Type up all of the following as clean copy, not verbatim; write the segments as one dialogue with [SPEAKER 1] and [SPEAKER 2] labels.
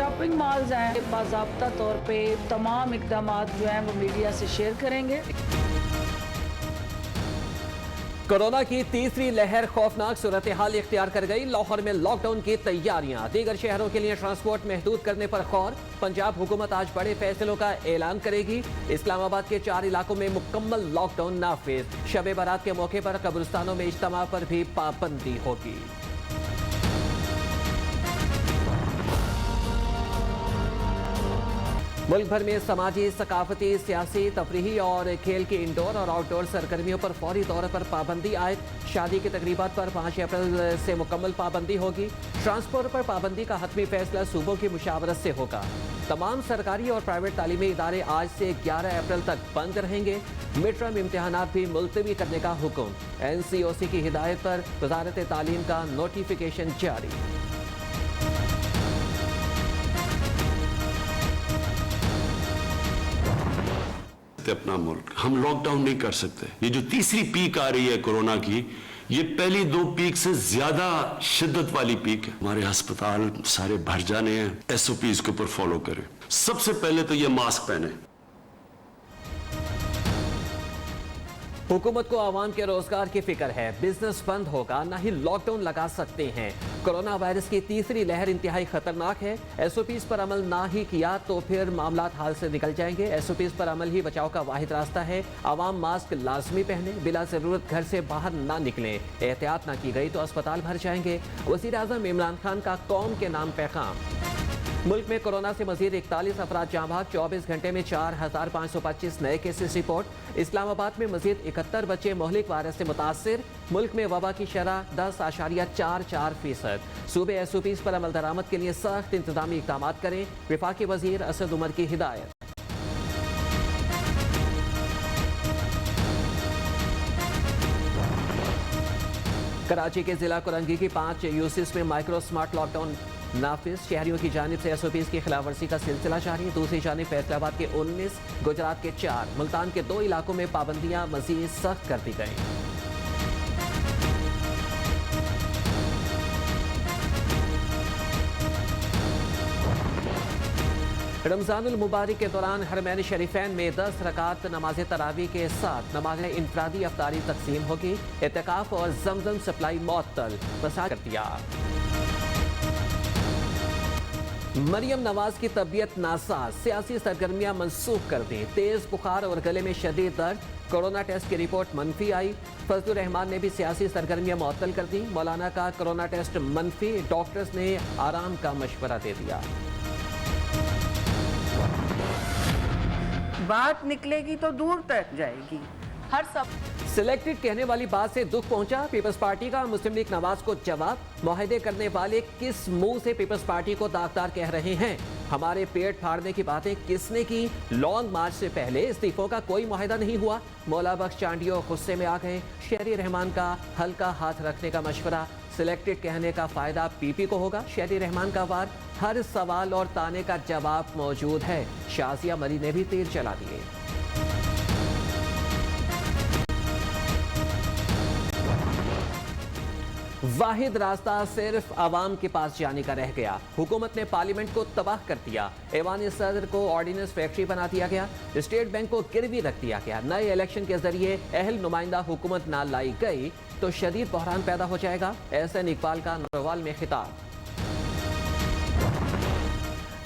[SPEAKER 1] Shopping malls हैं, बाज़ाब्ता तौर पे तमाम इक़दामात जो हैं वो मीडिया से शेयर करेंगे।
[SPEAKER 2] कोरोना की तीसरी लहर खौफनाक सूरत हाल इख्तियार कर गई। लाहौर में लॉकडाउन की तैयारियां, दीगर शहरों के लिए ट्रांसपोर्ट महदूद करने पर गौर। पंजाब हुकूमत आज बड़े फैसलों का ऐलान करेगी। इस्लामाबाद के 4 इलाकों में मुकम्मल लॉकडाउन नाफिज। शब बारात के मौके पर कब्रिस्तानों में इज्तिमा पर भी पाबंदी होगी। मुल्क भर में समाजी, सकाफती, सियासी, तफरीही और खेल की इंडोर और आउटडोर सरगर्मियों पर फौरी तौर पर पाबंदी आयद। शादी की तकरीबात पर 5 अप्रैल से मुकम्मल पाबंदी होगी। ट्रांसपोर्ट पर पाबंदी का हतमी फैसला सूबों की मुशावरत से होगा। तमाम सरकारी और प्राइवेट तालीमी इदारे आज से 11 अप्रैल तक बंद रहेंगे। मिड टर्म इम्तहानात भी मुलतवी करने का हुक्म। NCOC की हिदायत पर वजारत तालीम का नोटिफिकेशन जारी।
[SPEAKER 3] अपना मुल्क हम लॉकडाउन नहीं कर सकते। ये जो तीसरी पीक आ रही है कोरोना की, ये पहली 2 पीक से ज्यादा शिद्दत वाली पीक है। हमारे अस्पताल सारे भर जाने हैं। SOPs के ऊपर फॉलो करें। सबसे पहले तो ये मास्क पहने।
[SPEAKER 2] हुकूमत को आवाम के रोजगार की फिक्र है। बिजनेस बंद होगा, ना ही लॉकडाउन लगा सकते हैं। कोरोना वायरस की तीसरी लहर इंतहाई खतरनाक है। SOPs पर अमल ना ही किया तो फिर मामलात हाल से निकल जाएंगे। SOPs पर अमल ही बचाव का वाहिद रास्ता है। आवाम मास्क लाजमी पहने, बिला जरूरत घर से बाहर ना निकलें। एहतियात ना की गई तो अस्पताल भर जाएंगे। वज़ीर आज़म इमरान खान का कौम के नाम पैगाम। मुल्क में कोरोना से मजीद 41 अफराद जाँ भाग। 24 घंटे में 4525 नए केसेस रिपोर्ट। इस्लामाबाद में मजीद 71 बच्चे मोहलिक वायरस से मुतासिर। मुल्क में वबा की शरह 10.44%। सूबे SOPs पर अमल दरामद के लिए सख्त इंतजामी इक़दाम करें। वफाकी वजीर असद उमर की हिदायत। कराची के जिला कुरंगी की 5 यूसिस में माइक्रो स्मार्ट लॉकडाउन नाफिज। शहरियों की जानिब से SOPs की खिलाफ वर्जी का सिलसिला जारी। दूसरी जानिब फैसलाबाद के 19, गुजरात के 4, मुल्तान के 2 इलाकों में पाबंदियां मजीद सख्त कर दी गई। रमजानुल मुबारक के दौरान हरमैन शरीफैन में 10 रकात नमाज तरावी के साथ नमाज इनफरादी अफ्तारी तकसीम होगी। एतकाफ और जमजम सप्लाई मुअत्तल कर दिया। मरियम नवाज की तबीयत नासाज, सियासी सरगर्मियां मनसूख कर दी। तेज बुखार और गले में शदीद दर्द। कोरोना टेस्ट की रिपोर्ट मनफी आई। फजलुर रहमान ने भी सियासी सरगर्मियां मुअत्तल कर दी। मौलाना का कोरोना टेस्ट मनफी, डॉक्टर्स ने आराम का मशवरा दे दिया।
[SPEAKER 4] बात निकलेगी तो दूर तक जाएगी। हर सब
[SPEAKER 2] सिलेक्टेड कहने वाली बात से दुख पहुंचा पीपल्स पार्टी का। मुस्लिम लीग नवाज को जवाब। मुआहदे करने वाले किस मुंह से पीपल्स पार्टी को दागदार कह रहे हैं? हमारे पेट फाड़ने की बातें किसने की? लॉन्ग मार्च से पहले इस्तीफों का कोई मुआहदा नहीं हुआ। मौला बख्श चांडियो गुस्से में आ गए। शहरी रहमान का हल्का हाथ रखने का मशवरा। सिलेक्टेड कहने का फायदा PP को होगा। शहरी रहमान का वार। हर सवाल और ताने का जवाब मौजूद है। शाजिया मरी ने भी तीर चला दिए। वाहिद रास्ता सिर्फ आवाम के पास जाने का रह गया। हुकूमत ने पार्लियामेंट को तबाह कर दिया। ऐवान सदर को ऑर्डिनेंस फैक्ट्री बना दिया गया। स्टेट बैंक को गिरवी रख दिया गया। नए इलेक्शन के जरिए अहल नुमाइंदा हुकूमत ना लाई गई तो शदीद बहरान पैदा हो जाएगा। एहसन इकबाल का नरवाल में खिताब।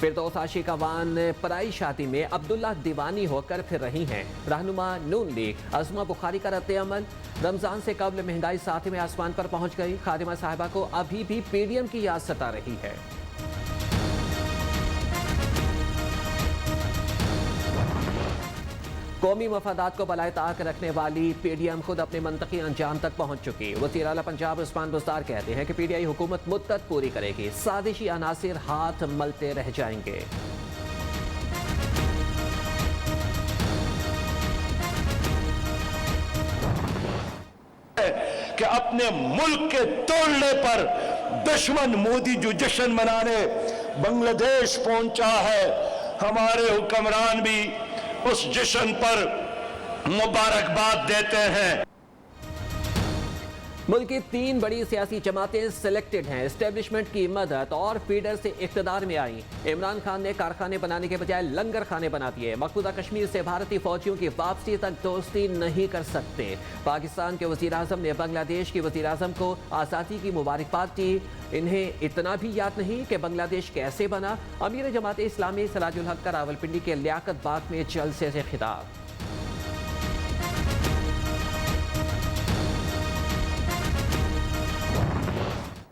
[SPEAKER 2] फिरदौस आशिक अवान पराई शादी में अब्दुल्ला दीवानी होकर फिर रही हैं। रहनुमा नून लीग अज़मा बुखारी का रद्द अमल। रमजान से कबल महंगाई 7वें आसमान पर पहुंच गई। खादिमा साहिबा को अभी भी PDM की याद सता रही है। कौमी मफादात को बलाए ताक रखने वाली PDM खुद अपने मंतकी अंजाम तक पहुंच चुकी। वज़ीर आला पंजाब उस्मान बुज़दार कहते हैं कि PTI हुकूमत मुद्दत पूरी करेगी। साजिशी अनासिर हाथ मलते रह जाएंगे।
[SPEAKER 5] कि अपने मुल्क के तोड़ने पर दुश्मन मोदी जो जश्न मनाने बांग्लादेश पहुंचा है, हमारे हुक्मरान भी उस जश्न पर मुबारकबाद देते हैं।
[SPEAKER 2] मुल्क की 3 बड़ी सियासी जमातें सिलेक्टेड हैं, एस्टेब्लिशमेंट की मदद और फीडर से इख्तिदार में आई। इमरान खान ने कारखाने बनाने के बजाय लंगर खाने बना दिए। मकबूजा कश्मीर से भारतीय फौजियों की वापसी तक दोस्ती नहीं कर सकते। पाकिस्तान के वज़ीर आज़म ने बांग्लादेश के वज़ीर आज़म को आज़ादी की मुबारकबाद दी। इन्हें इतना भी याद नहीं कि बांग्लादेश कैसे बना। अमीर जमात इस्लामी सराजुल हक का रावलपिंडी के लियाकत बाग में जलसे से खिताब।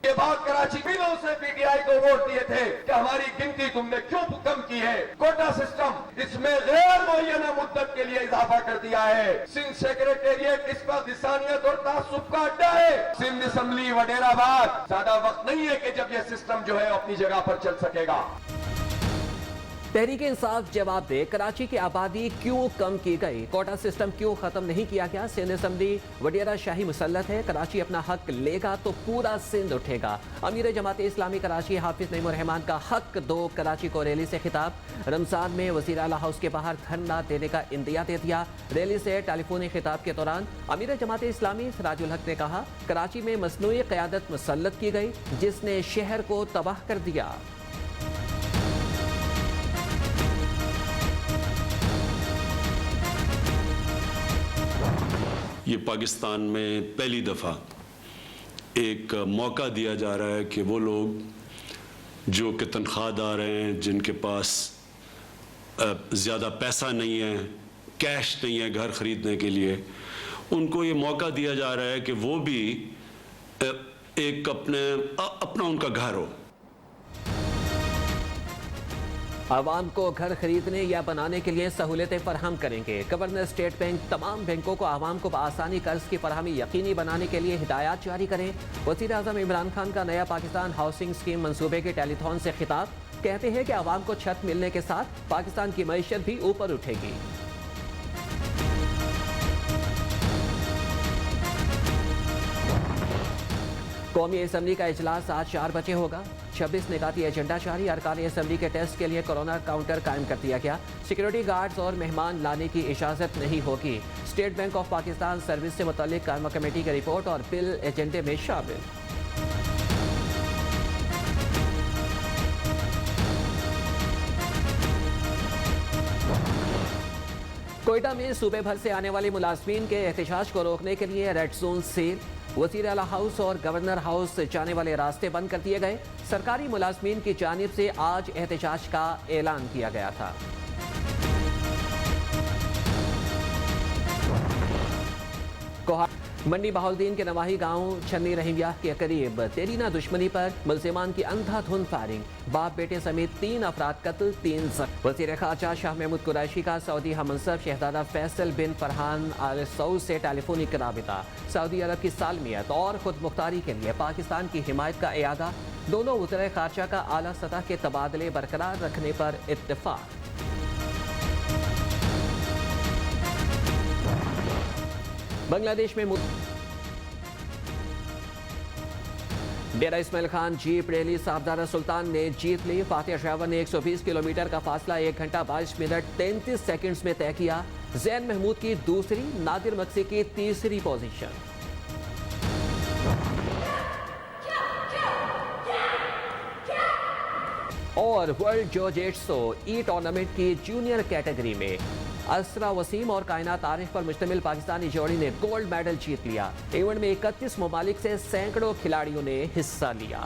[SPEAKER 6] के बाद कराची बिलों से पीटीआई को वोट दिए थे कि हमारी गिनती तुमने क्यों कम की है। कोटा सिस्टम इसमें गैर मुअय्यना मुद्दत के लिए इजाफा कर दिया है। सिंध सेक्रेटेरिएट इस पर इंसानियत और तासुब का अड्डा है। सिंध असम्बली वडेराबाद, ज्यादा वक्त नहीं है कि जब यह सिस्टम जो है अपनी जगह पर चल सकेगा।
[SPEAKER 2] तहरीक इंसाफ जवाब दे, कराची की आबादी क्यों कम की गई, कोटा सिस्टम क्यों खत्म नहीं किया गया। सिंध असम्बली वडेरा शाही मुसल्लत है, कराची अपना हक लेगा तो पूरा सिंध उठेगा। अमीर जमात इस्लामी कराची हाफिज नईमुर रहमान का हक दो, कराची को रैली से खिताब। रमजान में वज़ीर आला हाउस के बाहर धरना देने का इंदिया दे दिया। रैली से टेलीफोनी खिताब के दौरान अमीर जमात इस्लामी सराजुल हक ने कहा, कराची में मसनूई क़यादत मुसल्लत की गई जिसने शहर को तबाह कर दिया।
[SPEAKER 3] ये पाकिस्तान में पहली दफ़ा एक मौका दिया जा रहा है कि वो लोग जो कि तनख्वाहदार हैं, जिनके पास ज़्यादा पैसा नहीं है, कैश नहीं है घर ख़रीदने के लिए, उनको ये मौका दिया जा रहा है कि वो भी एक अपना उनका घर हो।
[SPEAKER 2] आवाम को घर खरीदने या बनाने के लिए सहूलतें फराहम करेंगे। गवर्नर स्टेट बैंक तमाम बैंकों को आवाम को आसानी कर्ज की फराहमी यकीनी बनाने के लिए हिदायत जारी करें। वज़ीर आज़म इमरान खान का नया पाकिस्तान हाउसिंग स्कीम मंसूबे के टेलीथॉन से खिताब। कहते हैं कि आवाम को छत मिलने के साथ पाकिस्तान की मईशत भी ऊपर उठेगी। कौमी असम्बली का इजलास आज 4 बजे होगा। 26 निकाती एजेंडा जारी। अरकान असम्बली के टेस्ट के लिए कोरोना काउंटर कायम कर दिया गया। सिक्योरिटी गार्ड्स और मेहमान लाने की इजाज़त नहीं होगी। State bank of Pakistan service से मुतल्लिक कायमा कमेटी की रिपोर्ट और बिल एजेंडे में शामिल। कोयटा में सूबे भर से आने वाले मुलाजमीन के एहतजाज को रोकने के लिए रेड जोन सील। वज़ीर आला हाउस और गवर्नर हाउस जाने वाले रास्ते बंद कर दिए गए। सरकारी मुलाजमीन की जानिब से आज एहतजाज का ऐलान किया गया था। मंडी बहाउद्दीन के नवाही गांव छन्नी रहीमियाह के करीब तेरीना दुश्मनी पर मुल्जिमान की अंधाधुंध फायरिंग, बाप बेटे समेत 3 अफराद कत्ल, 3 जख्मी। वज़ीर ख़ारजा शाह महमूद कुरैशी का सऊदी हममंसब शहजादा फैसल बिन फरहान आल सऊद से टेलीफोनिक राबिता। सऊदी अरब की सालमियत और खुद मुख्तारी के लिए पाकिस्तान की हिमायत का इयादा। दोनों वज़ीर ख़ारजा का आला सतह के तबादले बरकरार रखने पर इत्तेफाक। बांग्लादेश में डेरा इस्माइल खान जीप रैली साबदारा सुल्तान ने जीत ली। फातिह ड्राइवर ने 120 किलोमीटर का फासला 1 घंटा 22 मिनट 33 सेकंड्स में तय किया। जैन महमूद की दूसरी, नादिर मक्सी की तीसरी पोजीशन। और वर्ल्ड जोजित्सु ई टूर्नामेंट की जूनियर कैटेगरी में असरा वसीम और कायनात आरिफ पर मुश्तमिल पाकिस्तानी जोड़ी ने गोल्ड मेडल जीत लिया। इवेंट में 31 ममालिक से सैकड़ों खिलाड़ियों ने हिस्सा लिया।